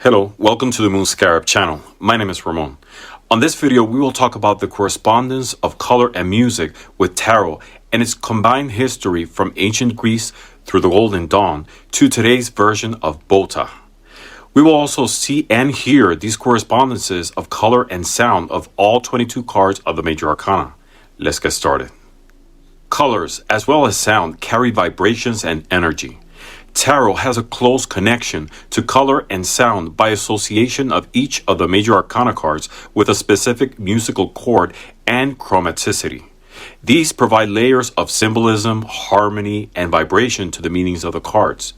Hello, welcome to the Moon Scarab channel. My name is Ramon. On this video, we will talk about the correspondence of color and music with tarot and its combined history from ancient Greece through the Golden Dawn to today's version of B.O.T.A. We will also see and hear these correspondences of color and sound of all 22 cards of the Major Arcana. Let's get started. Colors, as well as sound, carry vibrations and energy. Tarot has a close connection to color and sound by association of each of the Major Arcana cards with a specific musical chord and chromaticity. These provide layers of symbolism, harmony, and vibration to the meanings of the cards.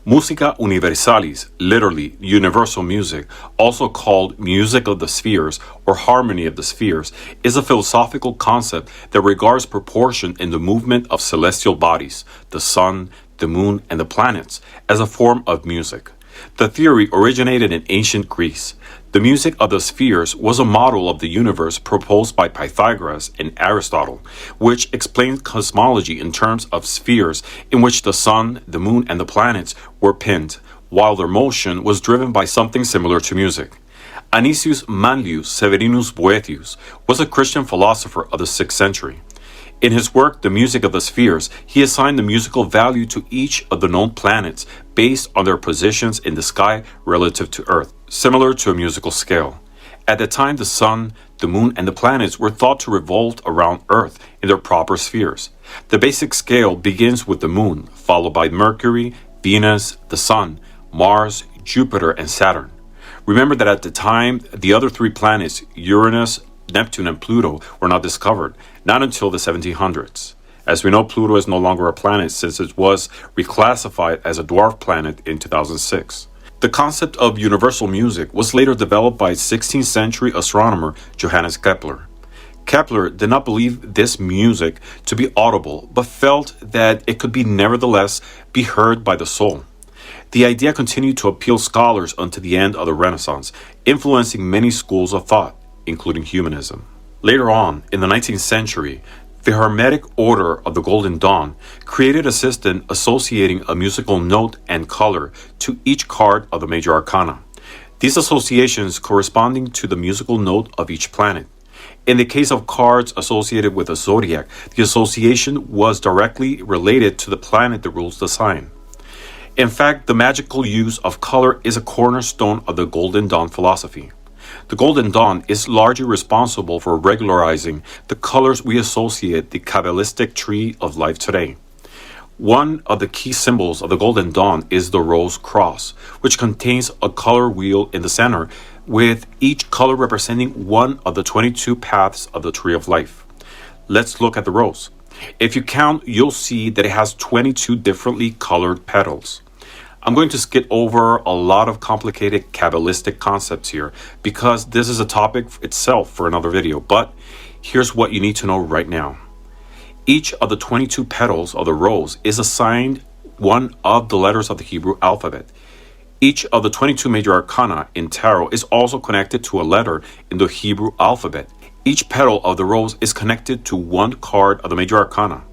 Musica universalis, literally universal music, also called music of the spheres or harmony of the spheres, is a philosophical concept that regards proportion in the movement of celestial bodies, the sun, the moon, and the planets, as a form of music. The theory originated in ancient Greece. The music of the spheres was a model of the universe proposed by Pythagoras and Aristotle, which explained cosmology in terms of spheres in which the sun, the moon, and the planets were pinned, while their motion was driven by something similar to music. Anicius Manlius Severinus Boethius was a Christian philosopher of the 6th century. In his work, The Music of the Spheres, he assigned the musical value to each of the known planets based on their positions in the sky relative to Earth, similar to a musical scale. At the time, the sun, the moon, and the planets were thought to revolve around Earth in their proper spheres. The basic scale begins with the moon, followed by Mercury, Venus, the sun, Mars, Jupiter, and Saturn. Remember that at the time, the other three planets, Uranus, Neptune, and Pluto, were not discovered, not until the 1700s. As we know, Pluto is no longer a planet since it was reclassified as a dwarf planet in 2006. The concept of universal music was later developed by 16th century astronomer Johannes Kepler. Kepler did not believe this music to be audible, but felt that it could be nevertheless be heard by the soul. The idea continued to appeal scholars until the end of the Renaissance, influencing many schools of thought, including humanism. Later on, in the 19th century, the Hermetic Order of the Golden Dawn created a system associating a musical note and color to each card of the Major Arcana, these associations corresponding to the musical note of each planet. In the case of cards associated with a zodiac, the association was directly related to the planet that rules the sign. In fact, the magical use of color is a cornerstone of the Golden Dawn philosophy. The Golden Dawn is largely responsible for regularizing the colors we associate the Kabbalistic tree of life today. One of the key symbols of the Golden Dawn is the rose cross, which contains a color wheel in the center, with each color representing one of the 22 paths of the tree of life. Let's look at the rose. If you count, you'll see that it has 22 differently colored petals. I'm going to skip over a lot of complicated Kabbalistic concepts here because this is a topic itself for another video, but here's what you need to know right now. Each of the 22 petals of the rose is assigned one of the letters of the Hebrew alphabet. Each of the 22 Major Arcana in tarot is also connected to a letter in the Hebrew alphabet. Each petal of the rose is connected to one card of the Major Arcana.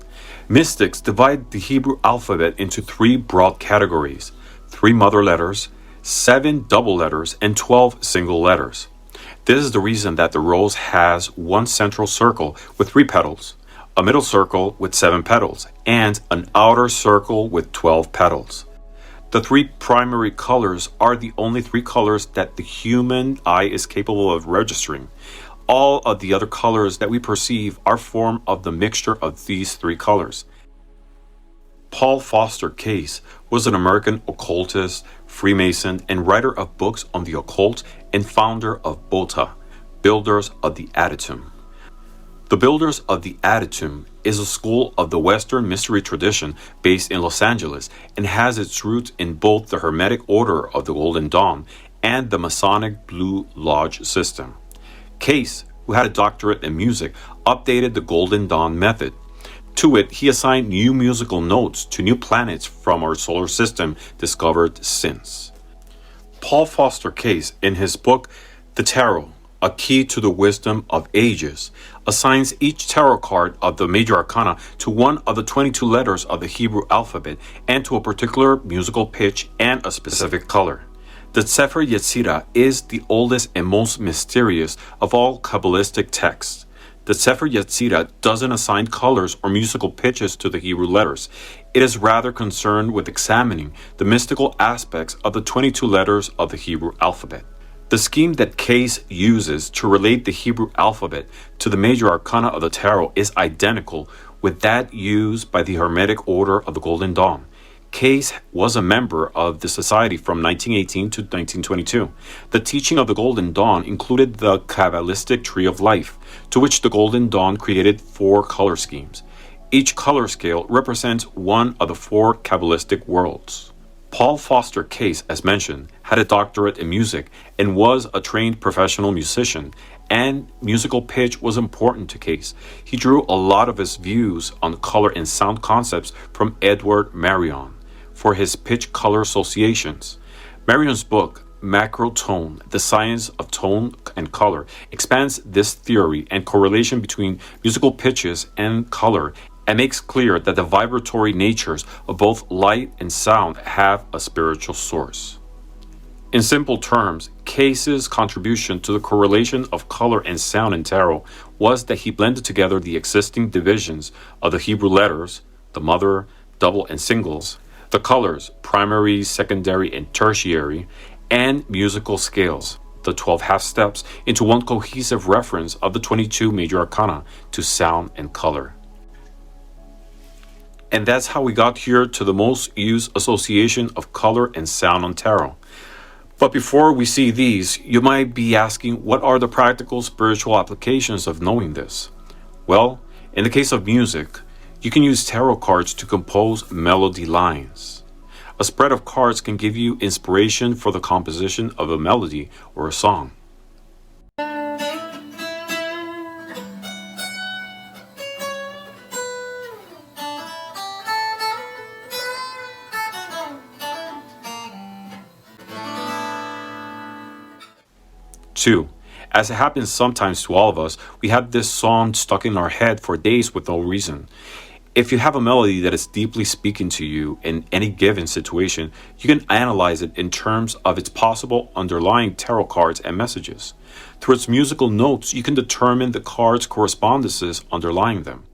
Mystics divide the Hebrew alphabet into 3 broad categories: 3 mother letters, 7 double letters, and 12 single letters. This is the reason that the rose has one central circle with 3 petals, a middle circle with 7 petals, and an outer circle with 12 petals. The 3 primary colors are the only 3 colors that the human eye is capable of registering. All of the other colors that we perceive are form of the mixture of these 3 colors. Paul Foster Case was an American occultist, Freemason, and writer of books on the occult and founder of B.O.T.A, Builders of the Adytum. The Builders of the Adytum is a school of the Western mystery tradition based in Los Angeles and has its roots in both the Hermetic Order of the Golden Dawn and the Masonic Blue Lodge system. Case, who had a doctorate in music, updated the Golden Dawn method. To it, he assigned new musical notes to new planets from our solar system discovered since. Paul Foster Case, in his book The Tarot, A Key to the Wisdom of Ages, assigns each tarot card of the Major Arcana to one of the 22 letters of the Hebrew alphabet and to a particular musical pitch and a specific color. The Sefer Yetzirah is the oldest and most mysterious of all Kabbalistic texts. The Sefer Yetzirah doesn't assign colors or musical pitches to the Hebrew letters. It is rather concerned with examining the mystical aspects of the 22 letters of the Hebrew alphabet. The scheme that Case uses to relate the Hebrew alphabet to the major arcana of the tarot is identical with that used by the Hermetic Order of the Golden Dawn. Case was a member of the society from 1918 to 1922. The teaching of the Golden Dawn included the Kabbalistic Tree of Life, to which the Golden Dawn created 4 color schemes. Each color scale represents one of the 4 Kabbalistic worlds. Paul Foster Case, as mentioned, had a doctorate in music and was a trained professional musician, and musical pitch was important to Case. He drew a lot of his views on color and sound concepts from Edward Maryon for his pitch-color associations. Maryon's book, Marcotone, The Science of Tone and Color, expands this theory and correlation between musical pitches and color and makes clear that the vibratory natures of both light and sound have a spiritual source. In simple terms, Case's contribution to the correlation of color and sound in tarot was that he blended together the existing divisions of the Hebrew letters, the mother, double, and singles, the colors, primary, secondary, and tertiary, and musical scales, the 12 half steps, into one cohesive reference of the 22 major arcana to sound and color. And that's how we got here to the most used association of color and sound on tarot. But before we see these, you might be asking, what are the practical spiritual applications of knowing this? Well, in the case of music, you can use tarot cards to compose melody lines. A spread of cards can give you inspiration for the composition of a melody or a song. Two, as it happens sometimes to all of us, we have this song stuck in our head for days with no reason. If you have a melody that is deeply speaking to you in any given situation, you can analyze it in terms of its possible underlying tarot cards and messages. Through its musical notes, you can determine the cards' correspondences underlying them.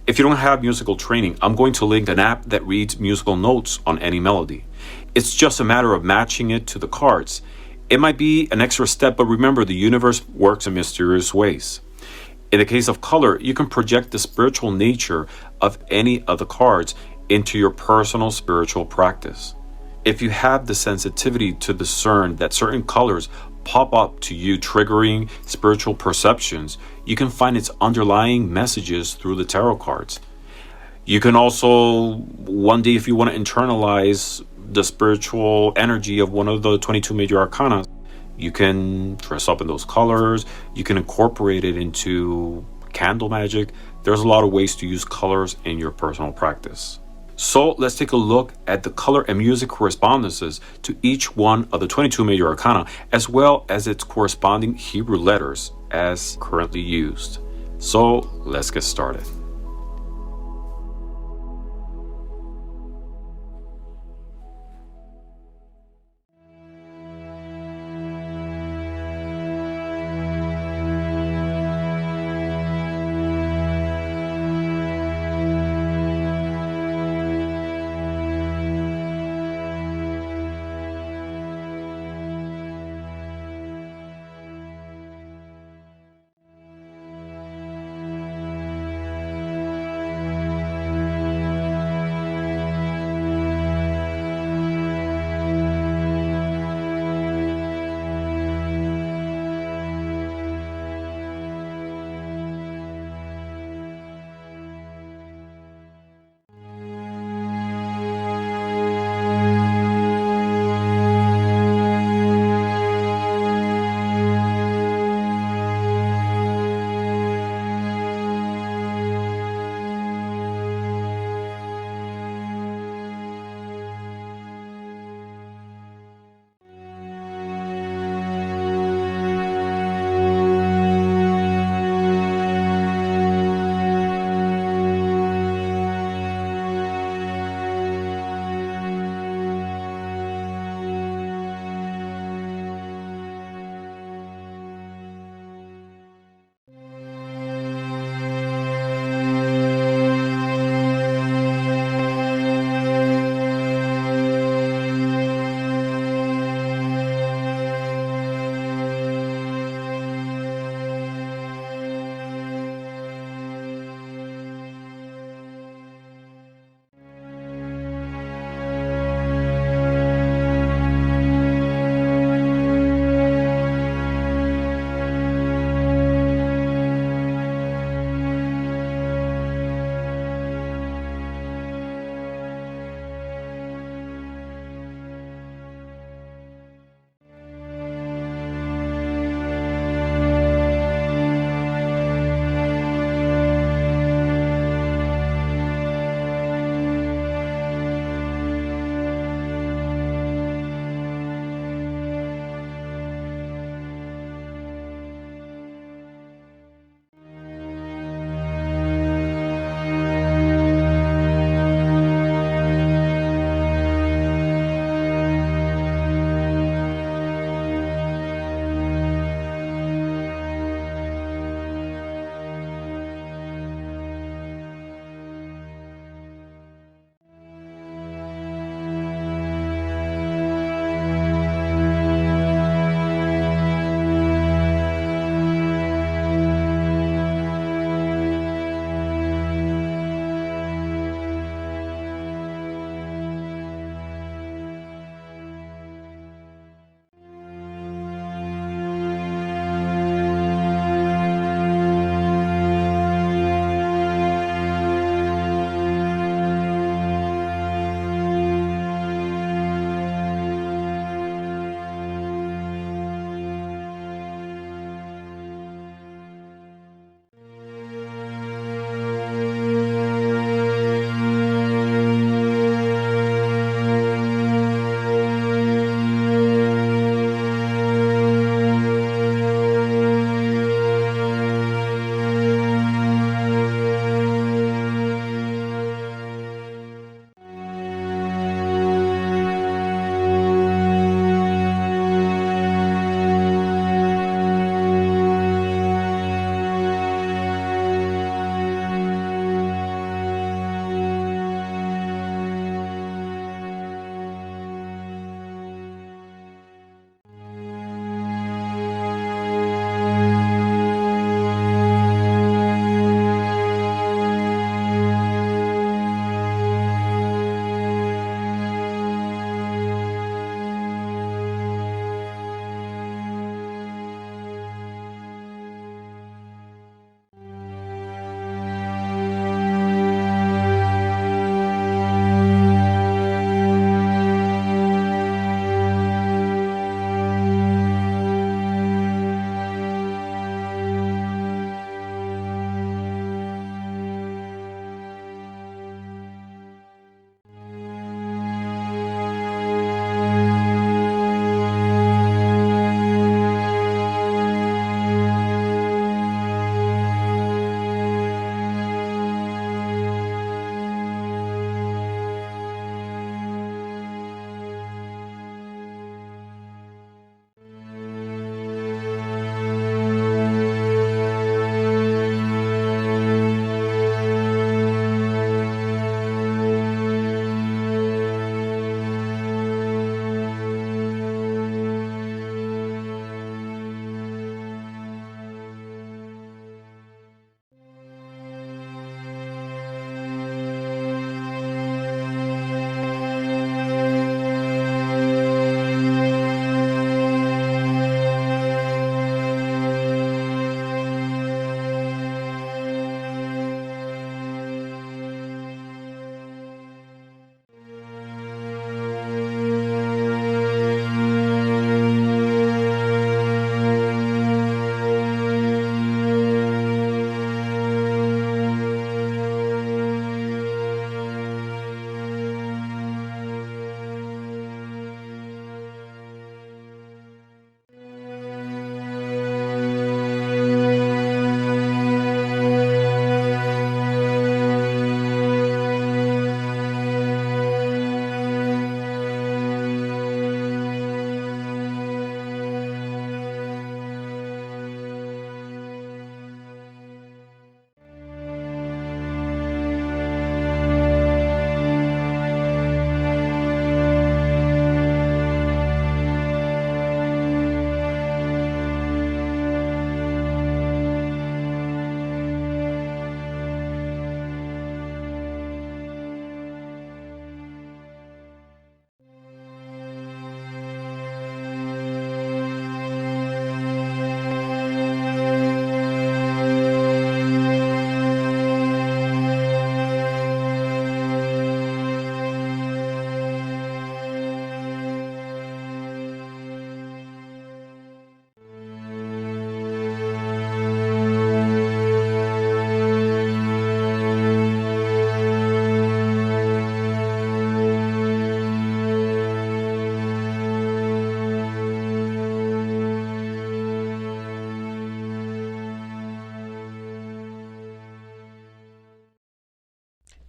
If you don't have musical training, I'm going to link an app that reads musical notes on any melody. It's just a matter of matching it to the cards. It might be an extra step, but remember, the universe works in mysterious ways. In the case of color, you can project the spiritual nature of any of the cards into your personal spiritual practice. If you have the sensitivity to discern that certain colors pop up to you, triggering spiritual perceptions, you can find its underlying messages through the tarot cards. You can also, one day, if you want to internalize the spiritual energy of one of the 22 major arcana, you can dress up in those colors. You can incorporate it into candle magic. There's a lot of ways to use colors in your personal practice. So let's take a look at the color and music correspondences to each one of the 22 major arcana, as well as its corresponding Hebrew letters as currently used. So let's get started.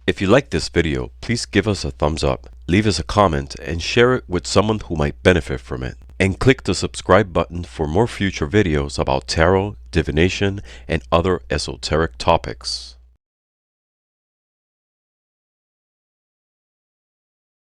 If you like this video, please give us a thumbs up, leave us a comment, and share it with someone who might benefit from it. And click the subscribe button for more future videos about tarot, divination, and other esoteric topics.